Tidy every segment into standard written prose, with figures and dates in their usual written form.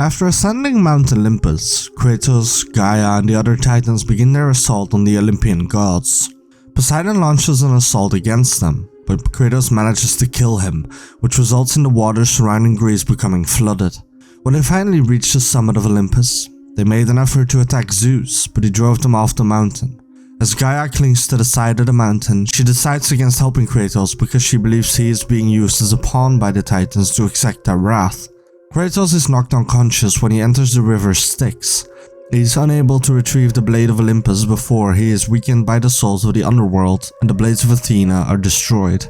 After ascending Mount Olympus, Kratos, Gaia, and the other Titans begin their assault on the Olympian gods. Poseidon launches an assault against them, but Kratos manages to kill him, which results in the water surrounding Greece becoming flooded. When they finally reached the summit of Olympus, they made an effort to attack Zeus, but he drove them off the mountain. As Gaia clings to the side of the mountain, she decides against helping Kratos because she believes he is being used as a pawn by the Titans to exact their wrath. Kratos is knocked unconscious when he enters the river Styx. He is unable to retrieve the Blade of Olympus before he is weakened by the souls of the Underworld and the blades of Athena are destroyed.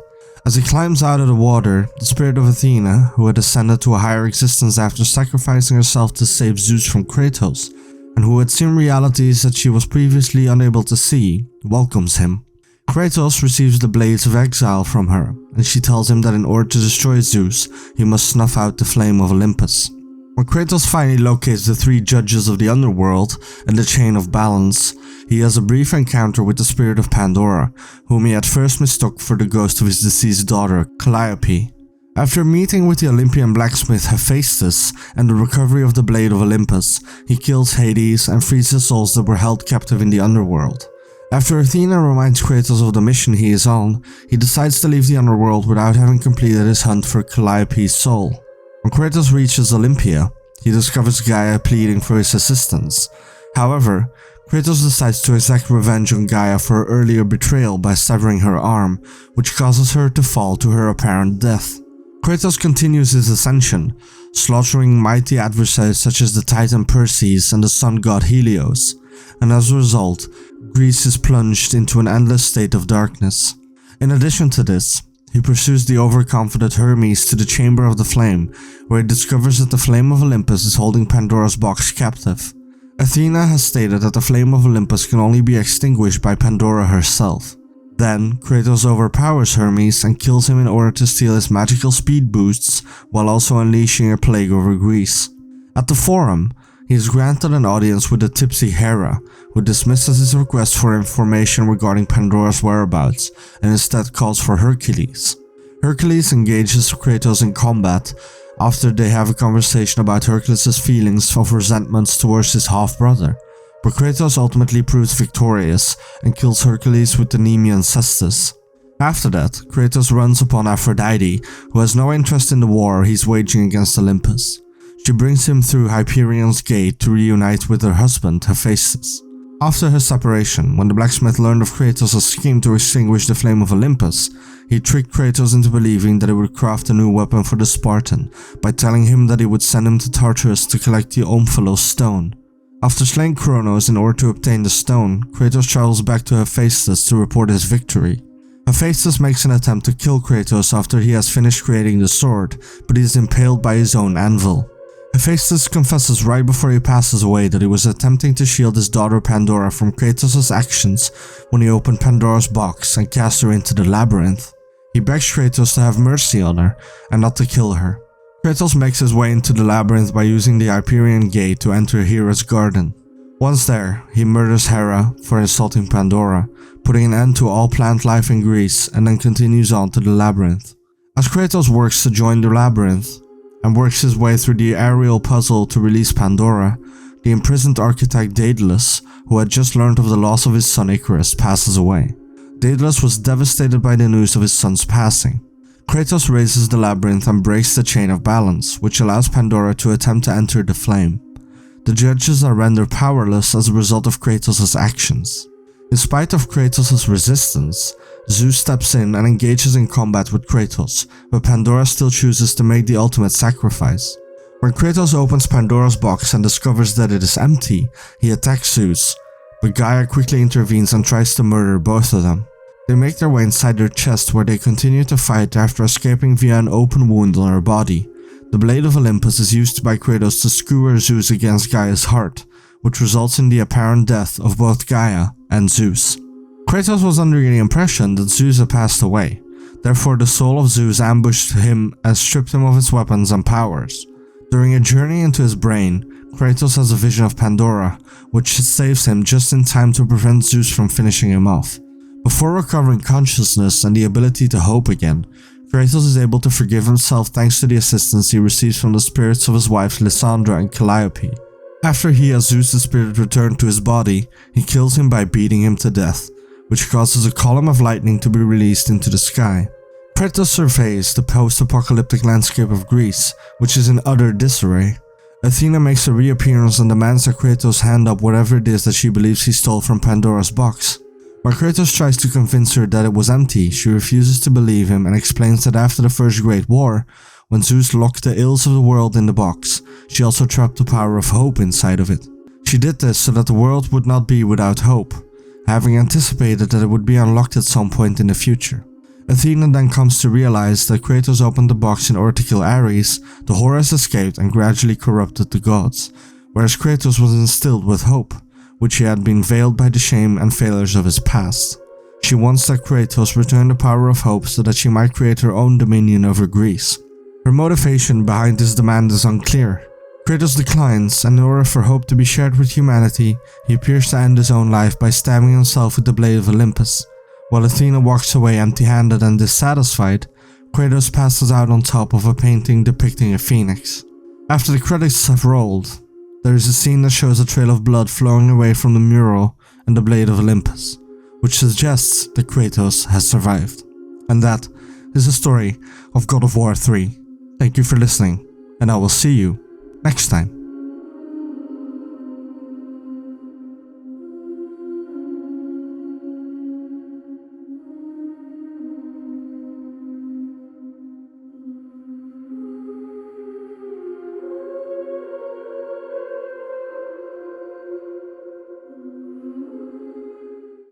As he climbs out of the water, the spirit of Athena, who had ascended to a higher existence after sacrificing herself to save Zeus from Kratos, and who had seen realities that she was previously unable to see, welcomes him. Kratos receives the Blades of Exile from her, and she tells him that in order to destroy Zeus, he must snuff out the flame of Olympus. When Kratos finally locates the three judges of the Underworld and the Chain of Balance, he has a brief encounter with the spirit of Pandora, whom he at first mistook for the ghost of his deceased daughter, Calliope. After meeting with the Olympian blacksmith Hephaestus and the recovery of the Blade of Olympus, he kills Hades and frees the souls that were held captive in the Underworld. After Athena reminds Kratos of the mission he is on, he decides to leave the Underworld without having completed his hunt for Calliope's soul. When Kratos reaches Olympia, he discovers Gaia pleading for his assistance. However, Kratos decides to exact revenge on Gaia for her earlier betrayal by severing her arm, which causes her to fall to her apparent death. Kratos continues his ascension, slaughtering mighty adversaries such as the Titan Perseus and the sun god Helios, and as a result, Greece is plunged into an endless state of darkness. In addition to this, he pursues the overconfident Hermes to the Chamber of the Flame, where he discovers that the Flame of Olympus is holding Pandora's box captive. Athena has stated that the Flame of Olympus can only be extinguished by Pandora herself. Then, Kratos overpowers Hermes and kills him in order to steal his magical speed boosts, while also unleashing a plague over Greece. At the Forum, he is granted an audience with the tipsy Hera, who dismisses his request for information regarding Pandora's whereabouts and instead calls for Hercules. Hercules engages Kratos in combat after they have a conversation about Hercules' feelings of resentments towards his half-brother, but Kratos ultimately proves victorious and kills Hercules with the Nemean cestus. After that, Kratos runs upon Aphrodite, who has no interest in the war he's waging against Olympus. She brings him through Hyperion's gate to reunite with her husband, Hephaestus. After her separation, when the blacksmith learned of Kratos' scheme to extinguish the flame of Olympus, he tricked Kratos into believing that he would craft a new weapon for the Spartan by telling him that he would send him to Tartarus to collect the Omphalos stone. After slaying Kronos in order to obtain the stone, Kratos travels back to Hephaestus to report his victory. Hephaestus makes an attempt to kill Kratos after he has finished creating the sword, but he is impaled by his own anvil. Hephaestus confesses right before he passes away that he was attempting to shield his daughter Pandora from Kratos' actions when he opened Pandora's box and cast her into the labyrinth. He begs Kratos to have mercy on her and not to kill her. Kratos makes his way into the labyrinth by using the Hyperion gate to enter Hera's garden. Once there, he murders Hera for insulting Pandora, putting an end to all plant life in Greece, and then continues on to the labyrinth. As Kratos works to join the labyrinth, and works his way through the aerial puzzle to release Pandora, the imprisoned architect Daedalus, who had just learned of the loss of his son Icarus, passes away. Daedalus was devastated by the news of his son's passing. Kratos raises the labyrinth and breaks the chain of balance, which allows Pandora to attempt to enter the flame. The judges are rendered powerless as a result of Kratos' actions. In spite of Kratos' resistance, Zeus steps in and engages in combat with Kratos, but Pandora still chooses to make the ultimate sacrifice. When Kratos opens Pandora's box and discovers that it is empty, he attacks Zeus, but Gaia quickly intervenes and tries to murder both of them. They make their way inside their chest where they continue to fight after escaping via an open wound on her body. The Blade of Olympus is used by Kratos to skewer Zeus against Gaia's heart, which results in the apparent death of both Gaia and Zeus. Kratos was under the impression that Zeus had passed away, therefore the soul of Zeus ambushed him and stripped him of his weapons and powers. During a journey into his brain, Kratos has a vision of Pandora, which saves him just in time to prevent Zeus from finishing him off. Before recovering consciousness and the ability to hope again, Kratos is able to forgive himself thanks to the assistance he receives from the spirits of his wives Lysandra and Calliope. After he has Zeus' spirit returned to his body, he kills him by beating him to death, which causes a column of lightning to be released into the sky. Kratos surveys the post-apocalyptic landscape of Greece, which is in utter disarray. Athena makes a reappearance and demands that Kratos hand up whatever it is that she believes he stole from Pandora's box. While Kratos tries to convince her that it was empty, she refuses to believe him and explains that after the First Great War, when Zeus locked the ills of the world in the box, she also trapped the power of hope inside of it. She did this so that the world would not be without hope, having anticipated that it would be unlocked at some point in the future. Athena then comes to realize that Kratos opened the box in order to kill Ares, the Horus escaped and gradually corrupted the gods, whereas Kratos was instilled with hope, which he had been veiled by the shame and failures of his past. She wants that Kratos return the power of hope so that she might create her own dominion over Greece. Her motivation behind this demand is unclear. Kratos declines, and in order for hope to be shared with humanity, he appears to end his own life by stabbing himself with the blade of Olympus. While Athena walks away empty-handed and dissatisfied, Kratos passes out on top of a painting depicting a phoenix. After the credits have rolled, there is a scene that shows a trail of blood flowing away from the mural and the blade of Olympus, which suggests that Kratos has survived. And that is the story of God of War 3. Thank you for listening, and I will see you next time.